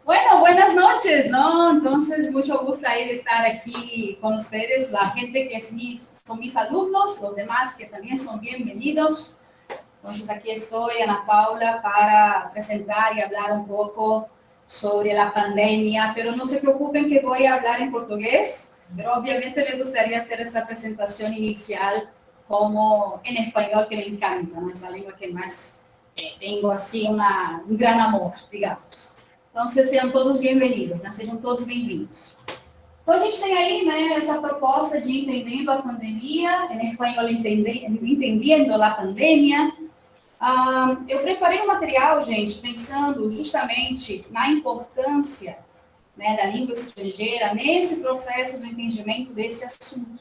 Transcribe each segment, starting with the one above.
Bueno, buenas noches, ¿no? Entonces, mucho gusto ahí de estar aquí con ustedes, la gente que son mis alumnos, los demás que también son bienvenidos. Entonces, aquí estoy, Ana Paula, para presentar y hablar un poco sobre la pandemia, pero no se preocupen que voy a hablar en portugués, pero obviamente me gustaría hacer esta presentación inicial como en español, que me encanta, ¿no? Es la lengua que más tengo así un gran amor, digamos. Então, sejam todos bem-vindos, né? Sejam todos bem-vindos. Então, a gente tem aí, né, essa proposta de entendendo a pandemia, em espanhol, entendendo a pandemia. Eu preparei um material, gente, pensando justamente na importância, né, da língua estrangeira nesse processo do entendimento desse assunto.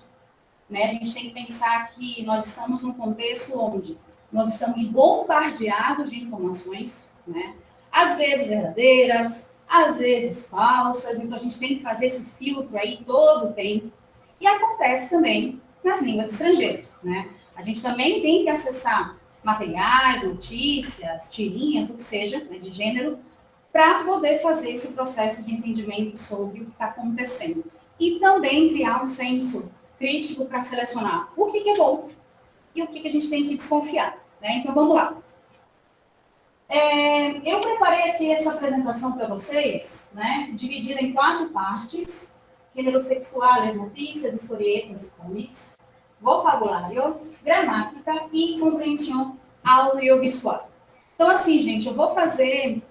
Né? A gente tem que pensar que nós estamos num contexto onde nós estamos bombardeados de informações, né? Às vezes verdadeiras, às vezes falsas, então a gente tem que fazer esse filtro aí todo o tempo. E acontece também nas línguas estrangeiras, né? A gente também tem que acessar materiais, notícias, tirinhas, o que seja, né, de gênero, para poder fazer esse processo de entendimento sobre o que está acontecendo. E também criar um senso crítico para selecionar o que é bom e o que a gente tem que desconfiar, né? Então, vamos lá. Eu preparei aqui essa apresentação para vocês, né, dividida em 4 partes: gêneros textuais, notícias, historietas e comics, vocabulário, gramática e compreensão audiovisual. Então, assim, gente, eu vou fazer,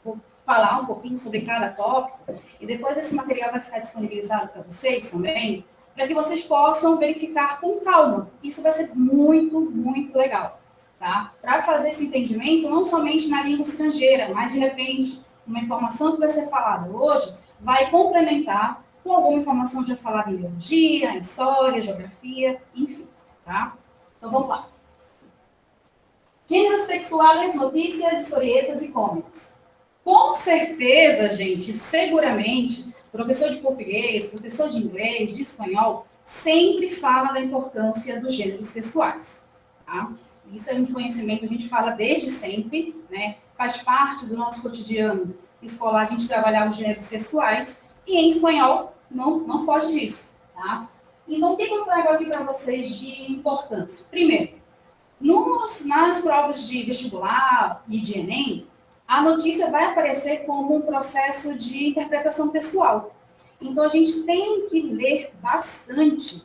vou falar um pouquinho sobre cada tópico, e depois esse material vai ficar disponibilizado para vocês também, para que vocês possam verificar com calma. Isso vai ser muito, muito legal. Tá? Para fazer esse entendimento, não somente na língua estrangeira, mas, de repente, uma informação que vai ser falada hoje vai complementar com alguma informação já falada em biologia, em história, geografia, enfim. Tá? Então, vamos lá. Gêneros textuais, notícias, historietas e comics. Com certeza, gente, seguramente, professor de português, professor de inglês, de espanhol, sempre fala da importância dos gêneros textuais. Tá? Isso é um conhecimento que a gente fala desde sempre, né? Faz parte do nosso cotidiano escolar a gente trabalhar os gêneros textuais, e em espanhol não foge disso, tá? Então, o que eu trago aqui para vocês de importância? Primeiro, nas provas de vestibular e de Enem, a notícia vai aparecer como um processo de interpretação textual. Então, a gente tem que ler bastante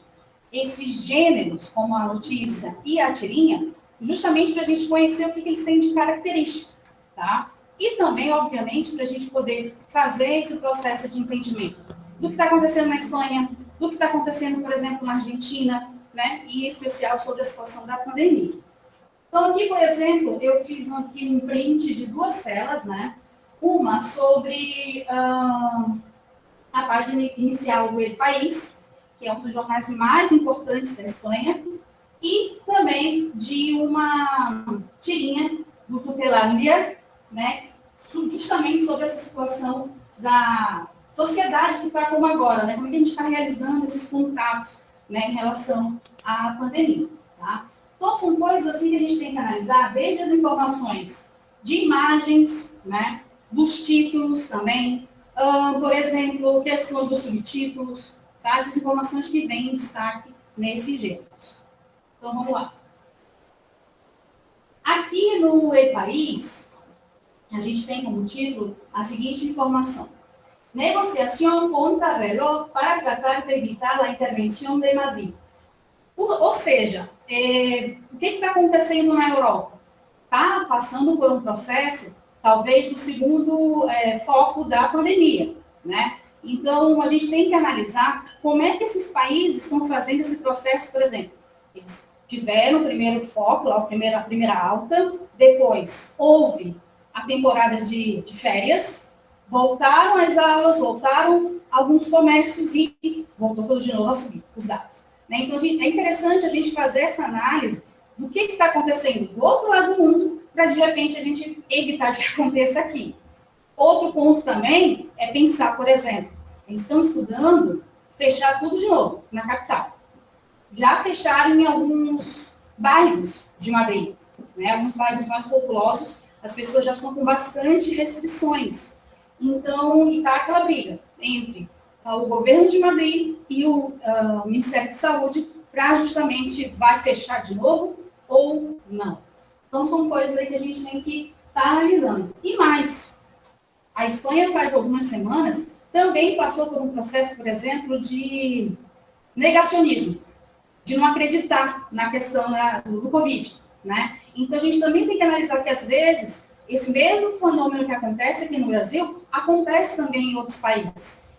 esses gêneros, como a notícia e a tirinha, justamente para a gente conhecer o que eles têm de característica, tá? E também, obviamente, para a gente poder fazer esse processo de entendimento do que está acontecendo na Espanha, do que está acontecendo, por exemplo, na Argentina, né? E em especial sobre a situação da pandemia. Então, aqui, por exemplo, eu fiz aqui um print de 2 telas, né? Uma sobre a página inicial do El País, que é um dos jornais mais importantes da Espanha, e também de uma tirinha do Tutelândia, né, justamente sobre essa situação da sociedade que está como agora, né, como é que a gente está realizando esses contatos, né, em relação à pandemia. Tá? Então, são coisas assim que a gente tem que analisar, desde as informações de imagens, né, dos títulos também, por exemplo, questões dos subtítulos, tá? As informações que vêm em destaque nesses gêneros. Então, vamos lá. Aqui no E-País, a gente tem como título a seguinte informação: negociação contra reloj para tratar de evitar a intervenção de Madrid. Ou seja, o que está acontecendo na Europa? Está passando por um processo, talvez, do segundo foco da pandemia, né? Então, a gente tem que analisar como é que esses países estão fazendo esse processo, por exemplo. Eles tiveram o primeiro foco, lá, a primeira alta, depois houve a temporada de férias, voltaram as aulas, voltaram alguns comércios e voltou tudo de novo a subir os dados. Né? Então, é interessante a gente fazer essa análise do que está acontecendo do outro lado do mundo, para, de repente, a gente evitar de que aconteça aqui. Outro ponto também é pensar, por exemplo, eles estão estudando fechar tudo de novo na capital. Já fecharam em alguns bairros de Madrid, né, alguns bairros mais populosos, as pessoas já estão com bastante restrições. Então, está aquela briga entre o governo de Madrid e o Ministério de Saúde para justamente vai fechar de novo ou não. Então, são coisas aí que a gente tem que estar analisando. E mais, a Espanha faz algumas semanas também passou por um processo, por exemplo, de negacionismo, de não acreditar na questão do Covid, né? Então, a gente também tem que analisar que, às vezes, esse mesmo fenômeno que acontece aqui no Brasil, acontece também em outros países.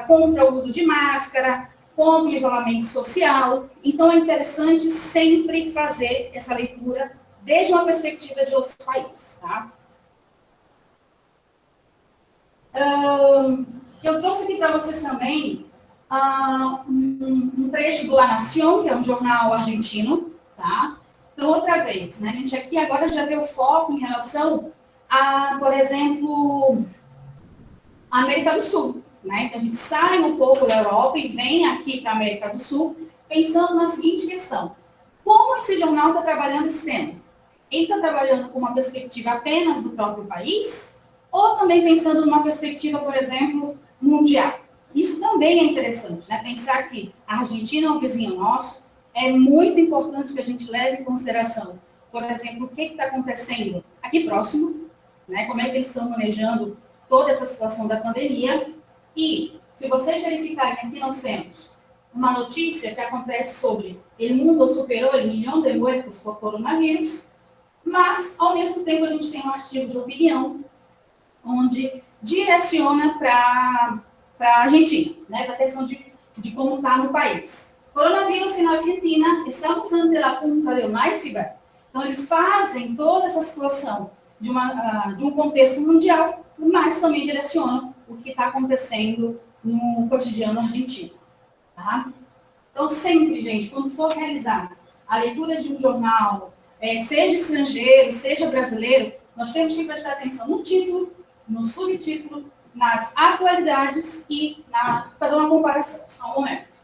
Contra o uso de máscara, contra o isolamento social. Então, é interessante sempre fazer essa leitura desde uma perspectiva de outros países, tá? Eu trouxe aqui para vocês também um trecho do La Nación, que é um jornal argentino, tá? Então, outra vez, né? A gente aqui agora já vê o foco em relação a, por exemplo, a América do Sul, né? Então, a gente sai um pouco da Europa e vem aqui para a América do Sul, pensando na seguinte questão: como esse jornal está trabalhando esse tema? Ele está trabalhando com uma perspectiva apenas do próprio país, ou também pensando numa perspectiva, por exemplo, mundial? Isso também é interessante, né? Pensar que a Argentina é um vizinho nosso, é muito importante que a gente leve em consideração, por exemplo, o que está acontecendo aqui próximo, né? Como é que eles estão manejando toda essa situação da pandemia. E, se vocês verificarem, aqui nós temos uma notícia que acontece sobre o mundo superou o milhão de mortos por coronavírus, mas, ao mesmo tempo, a gente tem um artigo de opinião onde direciona para a Argentina, né, para a questão de como está no país. Coronavírus na Argentina, estamos ante a punta de um iceberg. Então, eles fazem toda essa situação de um contexto mundial, mas também direcionam o que está acontecendo no cotidiano argentino. Tá? Então, sempre, gente, quando for realizar a leitura de um jornal, seja estrangeiro, seja brasileiro, nós temos que prestar atenção no título, no subtítulo, nas atualidades e fazer uma comparação. Só um momento.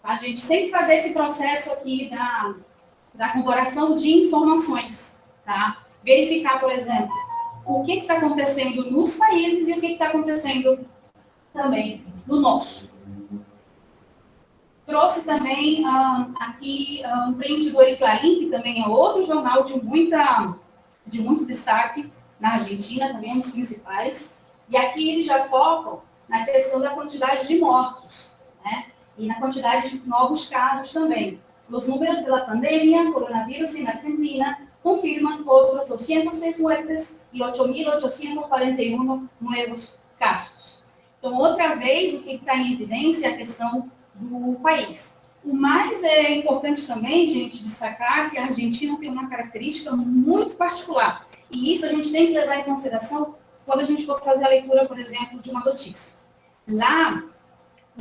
A gente tem que fazer esse processo aqui da comparação de informações, tá? Verificar, por exemplo, o que está acontecendo nos países e o que está acontecendo também no nosso. Trouxe também aqui um print do El Clarín, que também é outro jornal de muito destaque na Argentina, também é um dos principais. E aqui eles já focam na questão da quantidade de mortos, né? E na quantidade de novos casos também. Os números da pandemia, coronavírus na Argentina, confirman outros 206 muertes e 8.841 novos casos. Então, outra vez, o que está em evidência é a questão do país. O mais importante também, gente, destacar que a Argentina tem uma característica muito particular. E isso a gente tem que levar em consideração quando a gente for fazer a leitura, por exemplo, de uma notícia. Lá,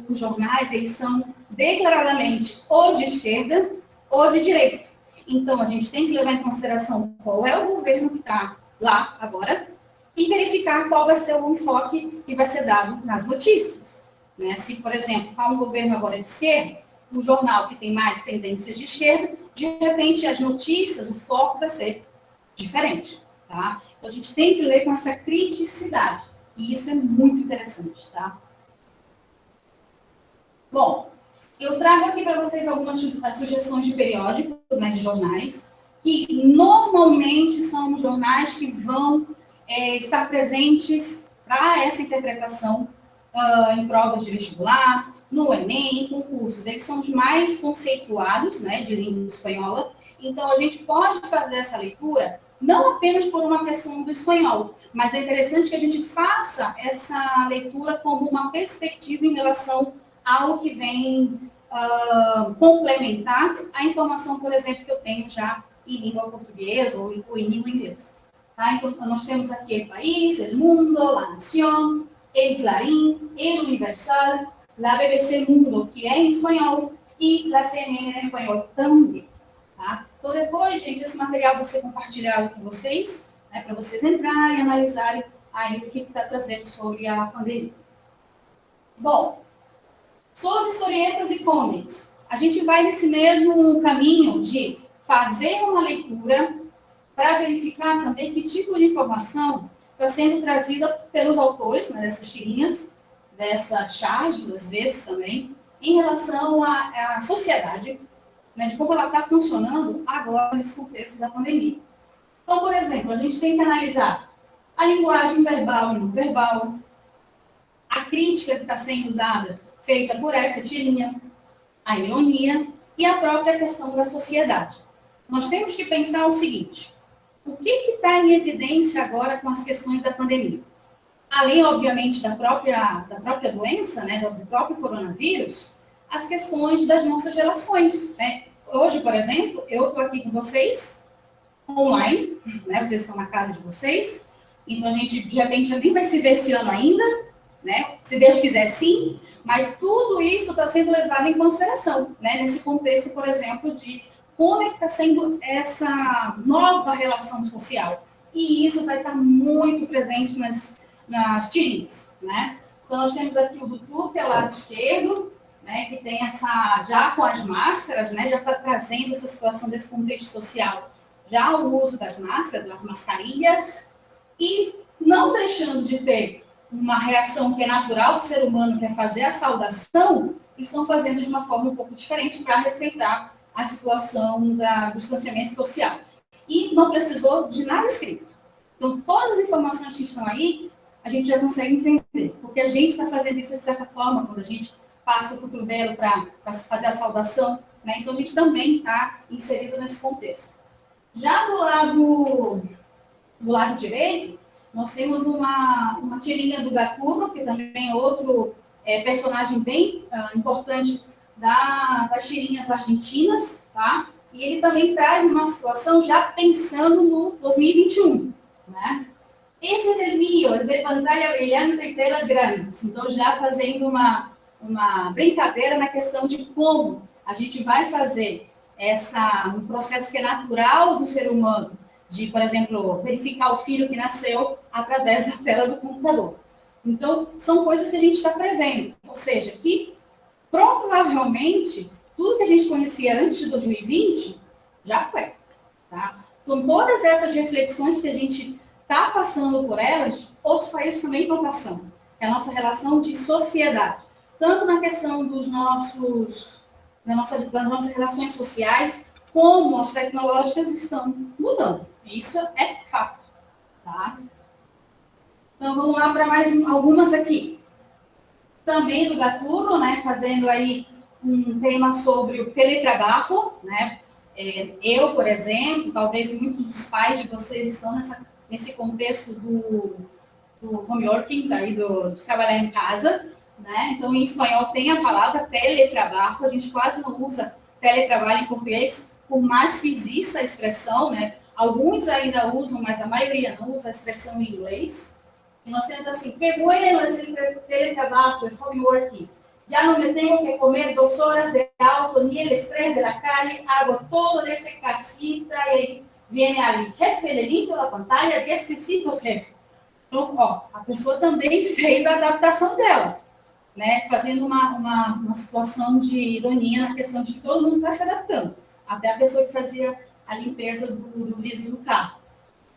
os jornais, eles são declaradamente ou de esquerda ou de direita. Então, a gente tem que levar em consideração qual é o governo que está lá agora e verificar qual vai ser o enfoque que vai ser dado nas notícias. Né? Se, por exemplo, há um governo agora de esquerda, um jornal que tem mais tendências de esquerda, de repente, as notícias, o foco vai ser diferente. Tá? Então, a gente tem que ler com essa criticidade. E isso é muito interessante. Tá? Bom, eu trago aqui para vocês algumas sugestões de periódicos, né, de jornais, que normalmente são jornais que vão estar presentes para essa interpretação em provas de vestibular, no Enem, em concursos. Eles são os mais conceituados, né, de língua espanhola. Então, a gente pode fazer essa leitura não apenas por uma questão do espanhol, mas é interessante que a gente faça essa leitura como uma perspectiva em relação ao que vem complementar a informação, por exemplo, que eu tenho já em língua portuguesa ou em língua inglesa. Tá? Então, nós temos aqui o País, El Mundo, La Nación, El Clarín, El Universal, la BBC Mundo, que é em espanhol, e la CNN em espanhol também. Tá? Então, depois, gente, esse material vai ser compartilhado com vocês, né, para vocês entrarem e analisarem aí o que está trazendo sobre a pandemia. Bom, Sobre historietas e comics, a gente vai nesse mesmo caminho de fazer uma leitura para verificar também que tipo de informação está sendo trazida pelos autores, né, dessas tirinhas, dessas charges, às vezes também, em relação à sociedade, né, de como ela está funcionando agora nesse contexto da pandemia. Então, por exemplo, a gente tem que analisar a linguagem verbal e não verbal, a crítica que está sendo dada, feita por essa tirinha, a ironia e a própria questão da sociedade. Nós temos que pensar o seguinte: o que está em evidência agora com as questões da pandemia? Além, obviamente, da própria doença, né, do próprio coronavírus, as questões das nossas relações. Né? Hoje, por exemplo, eu estou aqui com vocês, online, né, vocês estão na casa de vocês, então a gente, de repente, nem vai se ver esse ano ainda, né, se Deus quiser, sim, mas tudo isso está sendo levado em consideração, né, nesse contexto, por exemplo, de como é que está sendo essa nova relação social. E isso vai estar muito presente nas tirinhas, né? Então, nós temos aqui o Dutu, que é o lado esquerdo, né, que tem essa, já com as máscaras, né, já está trazendo essa situação desse contexto social, já o uso das máscaras, das mascarilhas, e não deixando de ter uma reação que é natural do ser humano, que é fazer a saudação, estão fazendo de uma forma um pouco diferente para respeitar a situação do distanciamento social. E não precisou de nada escrito. Então, todas as informações que estão aí, a gente já consegue entender. Porque a gente está fazendo isso de certa forma, quando a gente passa o cotovelo para fazer a saudação, né? Então, a gente também está inserido nesse contexto. Já do lado direito, nós temos uma tirinha do Gatuno, que também é outro personagem bem importante das tirinhas argentinas, tá? E ele também traz uma situação já pensando no 2021, né? Esse é o mío, é de pantalla brilhante e telas grandes. Então, já fazendo uma brincadeira na questão de como a gente vai fazer um processo que é natural do ser humano, de, por exemplo, verificar o filho que nasceu através da tela do computador. Então, são coisas que a gente está prevendo. Ou seja, que provavelmente tudo que a gente conhecia antes de 2020 já foi. Tá? Então, todas essas reflexões que a gente está passando por elas, outros países também estão passando. É a nossa relação de sociedade. Tanto na questão das nossas relações sociais, como as tecnológicas estão mudando. Isso é fato. Tá? Então, vamos lá para mais algumas aqui. Também do Gatuno, né, fazendo aí um tema sobre o teletrabalho, né? Eu, por exemplo, talvez muitos dos pais de vocês estão nesse contexto do home working, daí de trabalhar em casa, né? Então, em espanhol tem a palavra teletrabalho, a gente quase não usa teletrabalho em português, por mais que exista a expressão, né? Alguns ainda usam, mas a maioria não usa a expressão em inglês. E nós temos assim, que bueno es el teletrabajo, el home working. Ya no me tengo que comer 2 horas de auto, ni el estrés de la calle, hago todo desde casita y viene ali, jefe, le limpio a pantalla, 10 pesitos, jefe. Então, ó, a pessoa também fez a adaptação dela, né? Fazendo uma situação de ironia na questão de que todo mundo está se adaptando. Até a pessoa que fazia a limpeza do vidro do carro.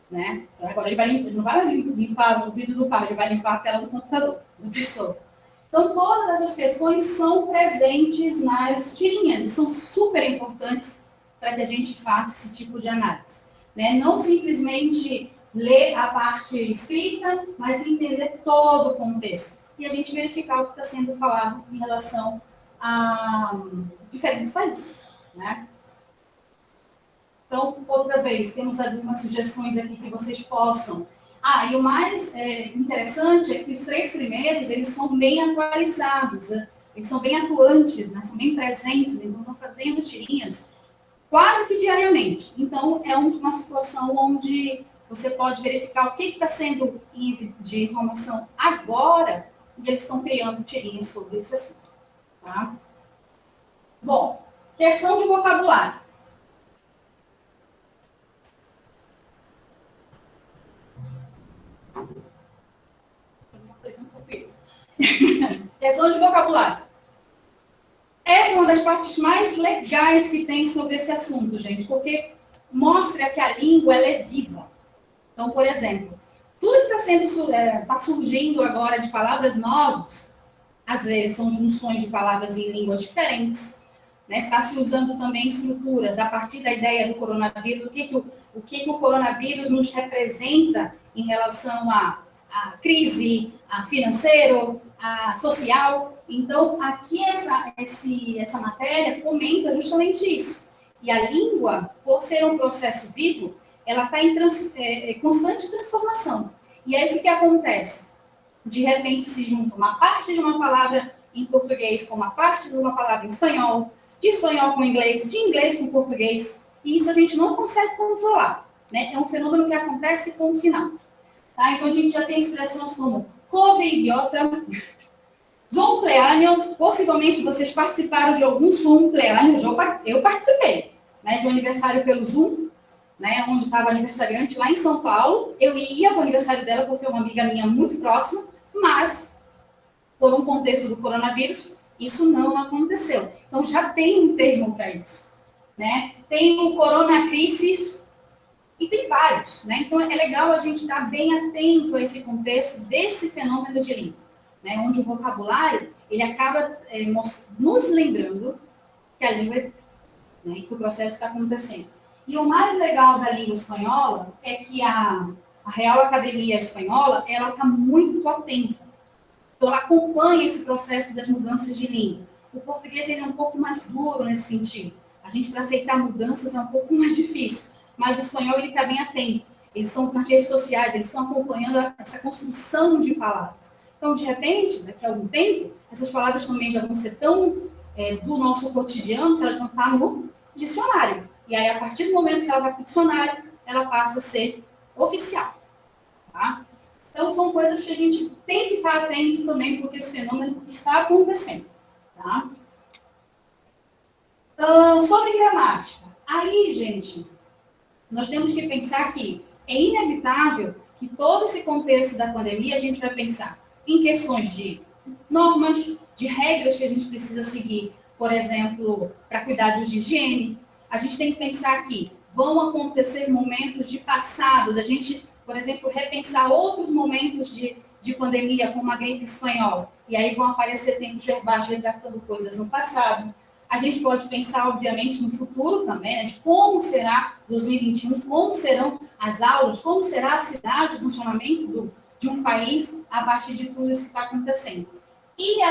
Né? Então, agora ele não vai limpar o vidro do carro, ele vai limpar a tela do computador, da pessoa. Então, todas essas questões são presentes nas tirinhas e são super importantes para que a gente faça esse tipo de análise. Né? Não simplesmente ler a parte escrita, mas entender todo o contexto. E a gente verificar o que está sendo falado em relação a diferentes países. Né? Então, outra vez, temos algumas sugestões aqui que vocês possam. E o mais interessante é que os 3 primeiros, eles são bem atualizados, né? Eles são bem atuantes, né? São bem presentes, então estão fazendo tirinhas quase que diariamente. Então, é uma situação onde você pode verificar o que está sendo de informação agora e eles estão criando tirinhas sobre esse assunto. Tá? Bom, questão de vocabulário. Questão de vocabulário. Essa é uma das partes mais legais que tem sobre esse assunto, gente, porque mostra que a língua ela é viva. Então, por exemplo, tudo que está surgindo agora de palavras novas, às vezes são junções de palavras em línguas diferentes, né? Está se usando também estruturas a partir da ideia do coronavírus, o que o coronavírus nos representa em relação à crise, a financeiro, a social. Então, aqui essa matéria comenta justamente isso. E a língua, por ser um processo vivo, ela está em constante transformação. E aí, o que acontece? De repente, se junta uma parte de uma palavra em português com uma parte de uma palavra em espanhol, de espanhol com inglês, de inglês com português, e isso a gente não consegue controlar. Né? É um fenômeno que acontece com o final. Tá? Então, a gente já tem expressões como covidiota, cumpleaños, possivelmente vocês participaram de algum cumpleaños, eu participei, né, de um aniversário pelo Zoom, né, onde estava aniversariante lá em São Paulo. Eu ia para o aniversário dela porque é uma amiga minha muito próxima, mas, por um contexto do coronavírus, isso não aconteceu. Então, já tem um termo para isso. Né? Tem o coronacrisis e tem vários. Né? Então, é legal a gente estar bem atento a esse contexto desse fenômeno de língua, né? Onde o vocabulário ele acaba nos lembrando que a língua, né, que o processo está acontecendo. E o mais legal da língua espanhola é que a Real Academia Espanhola ela está muito atenta. Então, ela acompanha esse processo das mudanças de língua. O português ele é um pouco mais duro nesse sentido. A gente, para aceitar mudanças, é um pouco mais difícil. Mas o espanhol está bem atento. Eles estão nas redes sociais, eles estão acompanhando essa construção de palavras. Então, de repente, daqui a algum tempo, essas palavras também já vão ser tão do nosso cotidiano que elas vão estar no dicionário. E aí, a partir do momento que ela vai para o dicionário, ela passa a ser oficial. Tá? Então, são coisas que a gente tem que estar atento também, porque esse fenômeno está acontecendo. Tá? Sobre gramática. Aí, gente, nós temos que pensar que é inevitável que todo esse contexto da pandemia a gente vai pensar em questões de normas, de regras que a gente precisa seguir, por exemplo, para cuidados de higiene. A gente tem que pensar que vão acontecer momentos de passado, da gente, por exemplo, repensar outros momentos de pandemia, como a gripe espanhola. E aí vão aparecer tempos verbais resgatando coisas no passado. A gente pode pensar, obviamente, no futuro também, né, de como será 2021, como serão as aulas, como será a cidade, o funcionamento de um país a partir de tudo isso que está acontecendo. E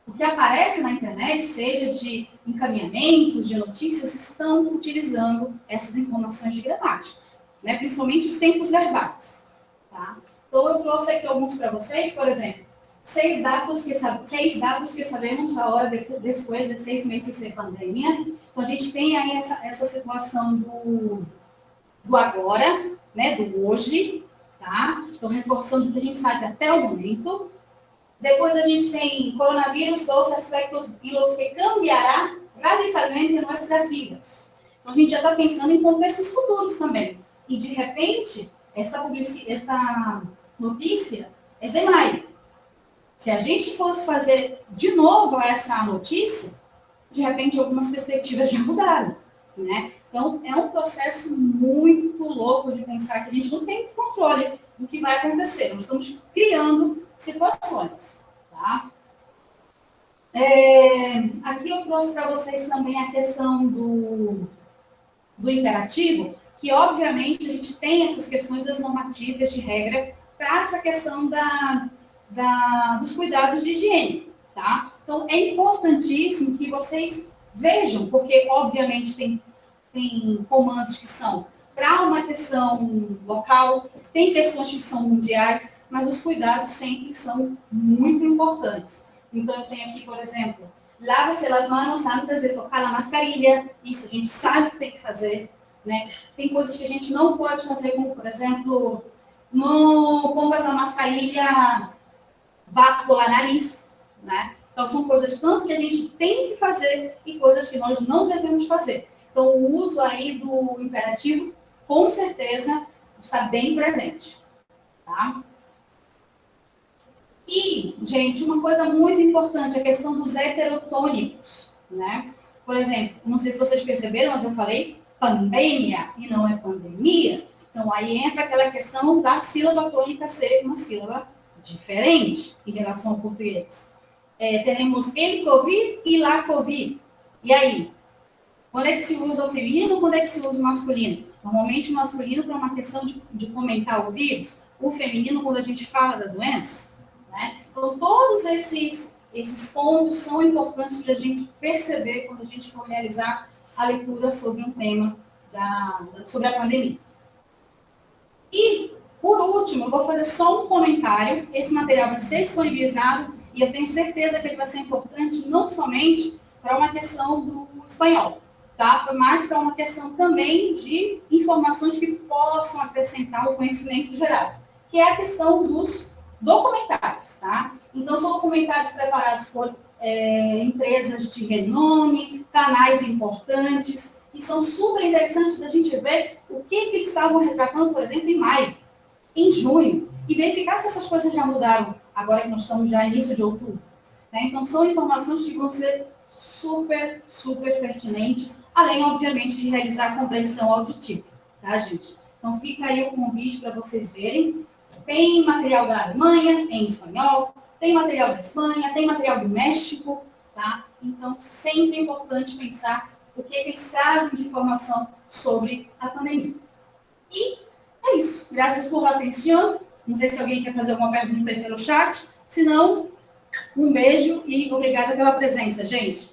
o que aparece na internet, seja de encaminhamentos, de notícias, estão utilizando essas informações de gramática, né, principalmente os tempos verbais. Tá? Então, eu trouxe aqui alguns para vocês, por exemplo, 6 dados que sabemos a hora depois de 6 meses de pandemia. Então, a gente tem aí essa situação do agora, né, do hoje, tá? Então, reforçando o que a gente sabe até o momento. Depois a gente tem coronavírus, 2 aspectos em los que cambiará radicalmente nossas vidas. Então, a gente já está pensando em contextos futuros também. E, de repente, esta notícia é de maio. Se a gente fosse fazer de novo essa notícia, de repente algumas perspectivas já mudaram, né? Então, é um processo muito louco de pensar que a gente não tem controle do que vai acontecer. Nós estamos criando situações, tá? Aqui eu trouxe para vocês também a questão do imperativo, que obviamente a gente tem essas questões das normativas de regra para essa questão dos cuidados de higiene, tá? Então, é importantíssimo que vocês vejam, porque, obviamente, tem comandos que são para uma questão local, tem questões que são mundiais, mas os cuidados sempre são muito importantes. Então, eu tenho aqui, por exemplo, lave-se as mãos antes de tocar a mascarilha. Isso a gente sabe que tem que fazer, né? Tem coisas que a gente não pode fazer, como, por exemplo, não pongas a mascarilha bajo o nariz, né? Então, são coisas tanto que a gente tem que fazer e coisas que nós não devemos fazer. Então, o uso aí do imperativo, com certeza, está bem presente, tá? E gente, uma coisa muito importante, a questão dos heterotônicos, né? Por exemplo, não sei se vocês perceberam, mas eu falei pandemia e não é pandemia. Então, aí entra aquela questão da sílaba tônica ser uma sílaba diferente em relação ao português. Teremos ele Covid e lá Covid. E aí? Quando é que se usa o feminino, quando é que se usa o masculino? Normalmente o masculino para uma questão de comentar o vírus, o feminino quando a gente fala da doença, né? Então, todos esses pontos são importantes para a gente perceber quando a gente for realizar a leitura sobre um tema sobre a pandemia. E, por último, eu vou fazer só um comentário. Esse material vai ser disponibilizado e eu tenho certeza que ele vai ser importante não somente para uma questão do espanhol, tá? Mas para uma questão também de informações que possam acrescentar o conhecimento geral, que é a questão dos documentários, tá? Então, são documentários preparados por empresas de renome, canais importantes, que são super interessantes da gente ver o que eles estavam retratando, por exemplo, em maio, em junho, e verificar se essas coisas já mudaram, agora que nós estamos já no início de outubro. Né? Então, são informações que vão ser super, super pertinentes, além, obviamente, de realizar a compreensão auditiva, tá, gente? Então, fica aí o convite para vocês verem. Tem material da Alemanha, em espanhol, tem material da Espanha, tem material do México, tá? Então, sempre é importante pensar o que eles trazem de informação sobre a pandemia. E é isso. Graças por atenção. Não sei se alguém quer fazer alguma pergunta aí pelo chat. Se não, um beijo e obrigada pela presença, gente.